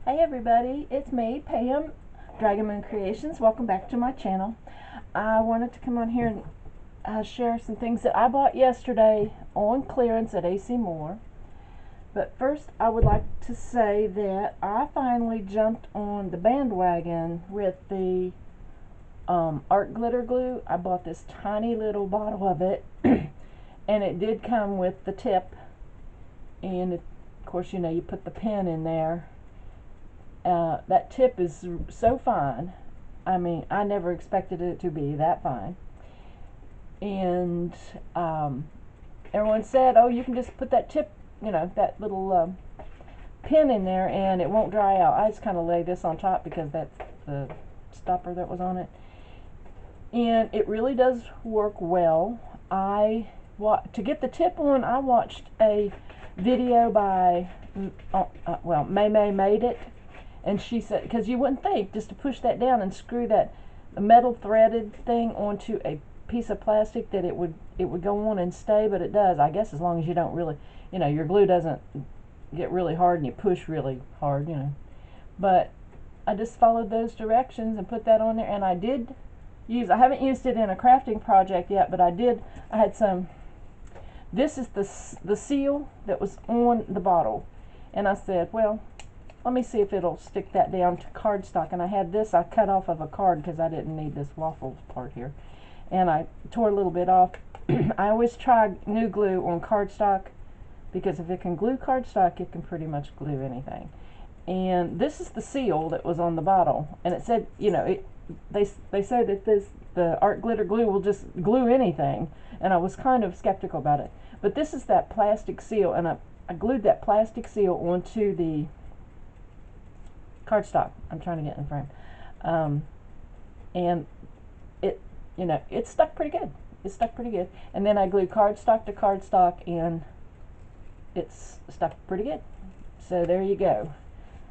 Hey everybody, it's me, Pam, Dragon Moon Creations. Welcome back to my channel. I wanted to come on here and share some things that I bought yesterday on clearance at AC Moore. But first, I would like to say that I finally jumped on the bandwagon with the art glitter glue. I bought this tiny little bottle of it, and it did come with the tip. And of course, you put the pen in there. That tip is so fine. I mean, I never expected it to be that fine. And everyone said, oh, you can just put that tip, that little pin in there and it won't dry out. I just kind of lay this on top because that's the stopper that was on it. And it really does work well. To get the tip on, I watched a video by, May May Made It. And she said, because you wouldn't think just to push that down and screw that metal threaded thing onto a piece of plastic that it would go on and stay, but it does. I guess as long as you don't really, your glue doesn't get really hard and you push really hard, But I just followed those directions and put that on there, and I haven't used it in a crafting project yet, but I had some. This is the seal that was on the bottle, and I said, well, let me see if it'll stick that down to cardstock. And I had this, I cut off of a card because I didn't need this waffle part here. And I tore a little bit off. I always try new glue on cardstock because if it can glue cardstock, it can pretty much glue anything. And this is the seal that was on the bottle. And it said, they say that the art glitter glue will just glue anything. And I was kind of skeptical about it. But this is that plastic seal, and I glued that plastic seal onto the cardstock. I'm trying to get in frame. And it stuck pretty good. It stuck pretty good. And then I glued cardstock to cardstock, and it's stuck pretty good. So there you go.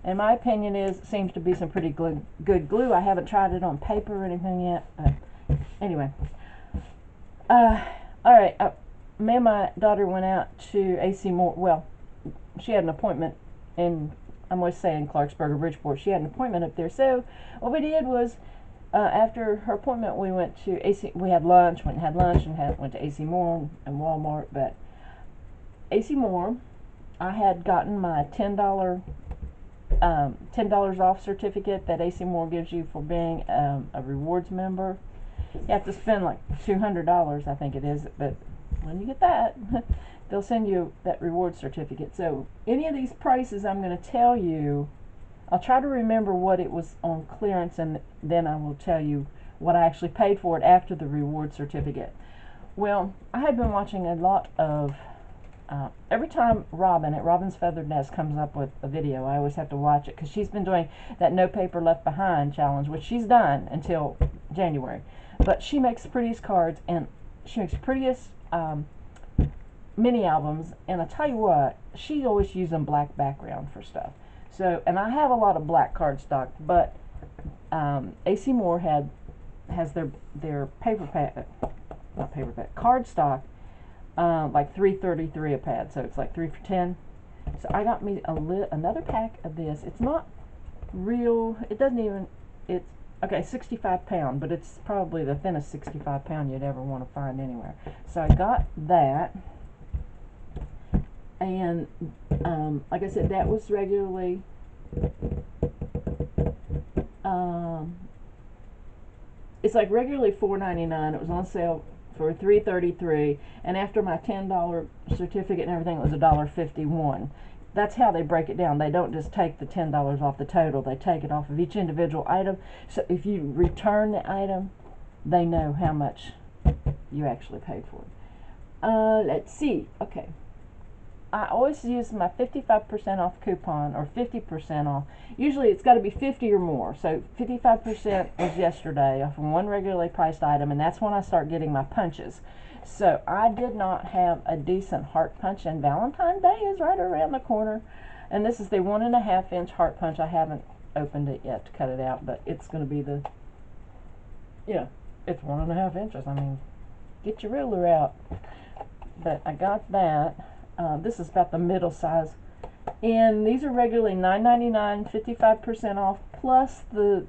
And my opinion is, it seems to be some pretty good glue. I haven't tried it on paper or anything yet. But anyway. All right. Me and my daughter went out to AC Moore. Well, she had an appointment in, I'm always saying Clarksburg or Bridgeport. She had an appointment up there. So what we did was, after her appointment, we went to AC. We had lunch, went to AC Moore and Walmart. But AC Moore, I had gotten my $10 off certificate that AC Moore gives you for being a rewards member. You have to spend like $200, I think it is, but when you get that, they'll send you that reward certificate. So any of these prices I'm going to tell you, I'll try to remember what it was on clearance, and then I will tell you what I actually paid for it after the reward certificate. Well, I had been watching a lot of, every time Robin at Robin's Feathered Nest comes up with a video, I always have to watch it because she's been doing that No Paper Left Behind challenge, which she's done until January. But she makes the prettiest cards, and she makes the prettiest mini albums, and I tell you what, she's always using black background for stuff. So, and I have a lot of black cardstock, but AC Moore has their cardstock, like $3.33 a pad, so it's like 3 for $10. So I got me another pack of this. It's not real. It doesn't even. It's okay, 65 pound, but it's probably the thinnest 65 pound you'd ever want to find anywhere. So I got that, and like I said, that was regularly it's like regularly $4.99. It was on sale for $3.33, and after my $10 certificate and everything, it was $1.51. That's how they break it down. They don't just take the $10 off the total. They take it off of each individual item. So if you return the item, they know how much you actually paid for it. Let's see. Okay. I always use my 55% off coupon, or 50% off. Usually it's got to be 50 or more. So 55% was yesterday off of one regularly priced item, and that's when I start getting my punches. So I did not have a decent heart punch, and Valentine's Day is right around the corner. And this is the 1.5 inch heart punch. I haven't opened it yet to cut it out, but it's going to be the, it's 1.5 inches. I mean, get your ruler out. But I got that. This is about the middle size And these are regularly $9.99, 55% off, plus the,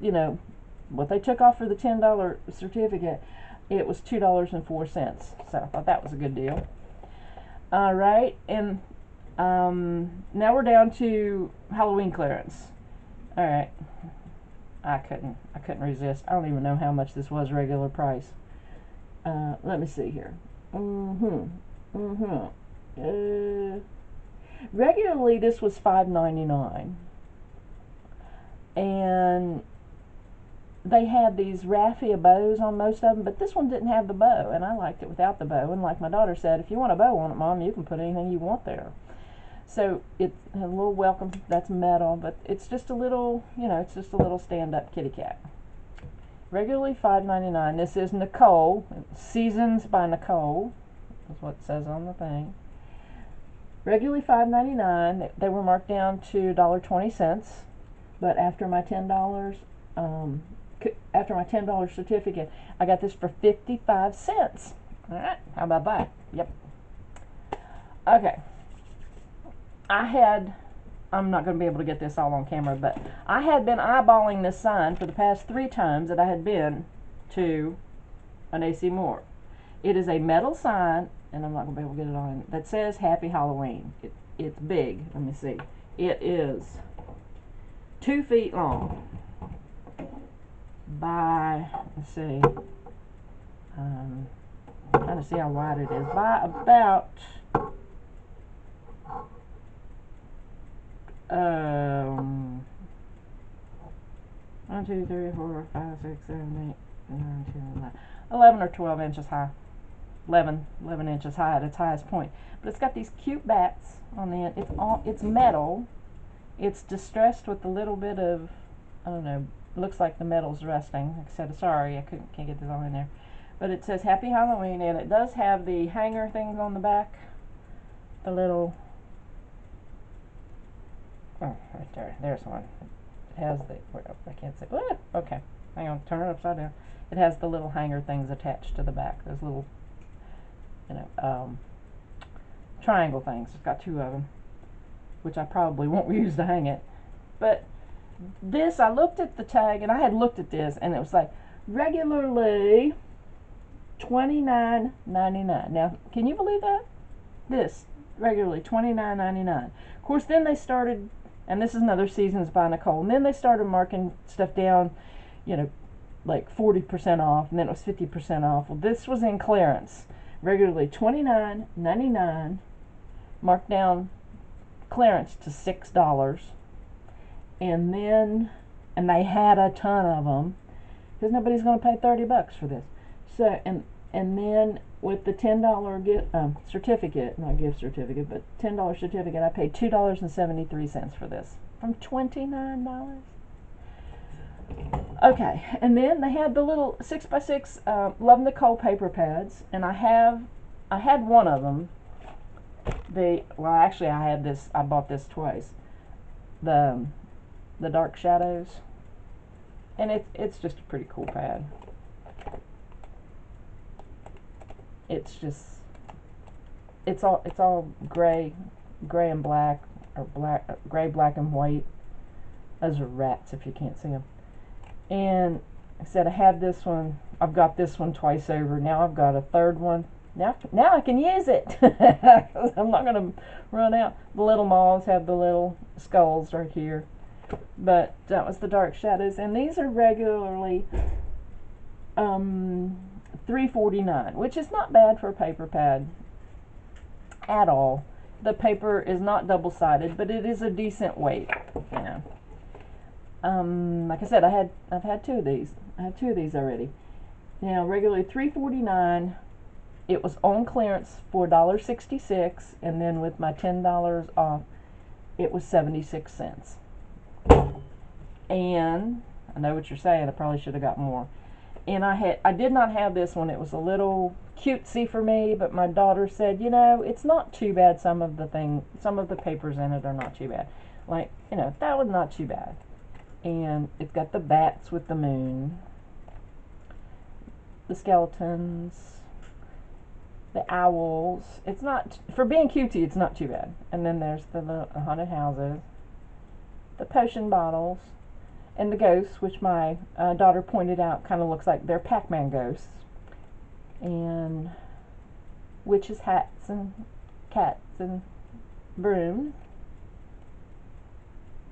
what they took off for the $10 certificate. It was $2.04. So I thought that was a good deal. All right, and now we're down to Halloween clearance. All right, I couldn't resist. I don't even know how much this was regular price. Let me see here. Regularly this was $5.99, and they had these raffia bows on most of them, but this one didn't have the bow, and I liked it without the bow. And like my daughter said, if you want a bow on it, Mom, you can put anything you want there. So it's a little welcome. That's metal, but it's just a little, it's just a little stand-up kitty cat. Regularly $5.99. This is Nicole. Seasons by Nicole. That's what it says on the thing. Regularly $5.99. They were marked down to $1.20, but after my $10, after my $10 certificate, I got this for 55 cents. All right, how about that? Yep. Okay. I'm not going to be able to get this all on camera, but I had been eyeballing this sign for the past 3 times that I had been to an AC Moore. It is a metal sign, and I'm not going to be able to get it on, that says Happy Halloween. It's big. Let me see. It is 2 feet long by, let's see, trying to see how wide it is, by about 1, 2, 3, 4, 5, 6, 7, 8, 9, 10, 11, 11 or 12 inches high. 11 inches high at its highest point. But it's got these cute bats on the end. It's metal. It's distressed with a little bit of, I don't know, looks like the metal's rusting. Like I said, sorry, I can't get this all in there. But it says Happy Halloween, and it does have the hanger things on the back. The little, oh, right there. There's one. It has the, I can't say, okay, hang on, turn it upside down. It has the little hanger things attached to the back. Those little, triangle things. It's got 2 of them, which I probably won't use to hang it. But this, I looked at the tag, and I had looked at this, and it was like regularly $29.99. Now, can you believe that? This regularly $29.99. Of course, then they started, and this is another Seasons by Nicole. And then they started marking stuff down, like 40% off, and then it was 50% off. Well, this was in clearance. Regularly $29.99, marked down clearance to $6, and they had a ton of them, because nobody's going to pay $30 for this. So and then with the $10 gift certificate, not gift certificate, but $10 certificate, I paid $2.73 for this from $29. Okay, and then they had the little 6x6 Love Nicole paper pads, and I had one of them. Actually, I had this. I bought this twice. The Dark Shadows, and it's just a pretty cool pad. It's all gray and black, or gray, black and white. Those are rats if you can't see them. And I said I had this one. I've got this one twice over. Now I've got a third one. Now I can use it. I'm not going to run out. The little moths have the little skulls right here. But that was the Dark Shadows. And these are regularly $3.49, which is not bad for a paper pad at all. The paper is not double-sided, but it is a decent weight, like I said, I've had 2 of these. I have 2 of these already. Now, regularly $3.49. It was on clearance for $1.66, and then with my $10 off, it was 76 cents. And I know what you're saying. I probably should have got more. And I did not have this one. It was a little cutesy for me, but my daughter said, it's not too bad. Some of the papers in it are not too bad. Like, that was not too bad. And it's got the bats with the moon, the skeletons, the owls. It's not, for being cutesy, it's not too bad. And then there's the haunted houses, the potion bottles, and the ghosts, which my daughter pointed out kind of looks like they're Pac-Man ghosts. And witches' hats and cats and brooms.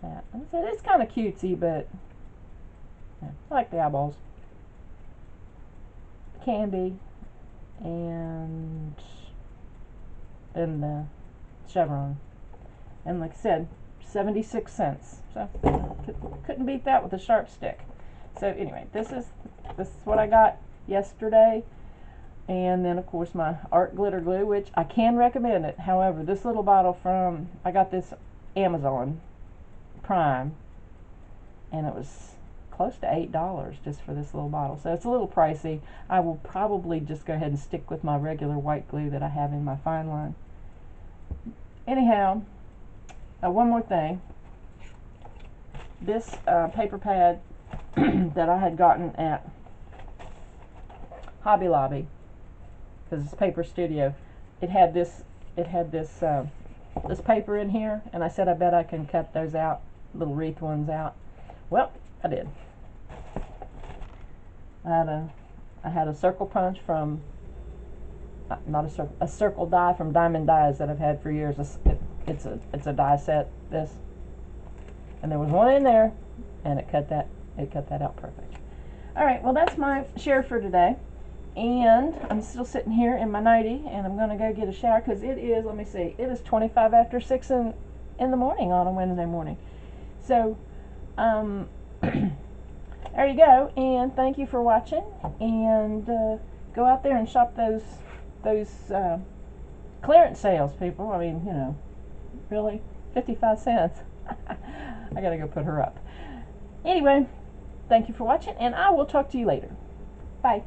Yeah, so it's kind of cutesy, but yeah, I like the eyeballs. Candy and the chevron. And like I said, 76 cents. So couldn't beat that with a sharp stick. So anyway, this is what I got yesterday. And then of course my art glitter glue, which I can recommend it. However, this little bottle I got this Amazon Prime, and it was close to $8 just for this little bottle. So it's a little pricey. I will probably just go ahead and stick with my regular white glue that I have in my fine line. Anyhow, one more thing. This paper pad that I had gotten at Hobby Lobby, because it's Paper Studio, it had this this paper in here, and I said I bet I can cut those out, little wreath ones out. Well, I did. I had a circle punch from a circle die from Diamond Dies that I've had for years. It's a die set, this, and there was one in there, and it cut that out perfect. All right, well, that's my share for today. And I'm still sitting here in my nightie, and I'm going to go get a shower because it is, let me see, it is 25 after 6 in the morning on a Wednesday morning. So, there you go, and thank you for watching, and go out there and shop those clearance sales, people. I mean, you know, really, 55 cents. I got to go put her up. Anyway, thank you for watching, and I will talk to you later. Bye.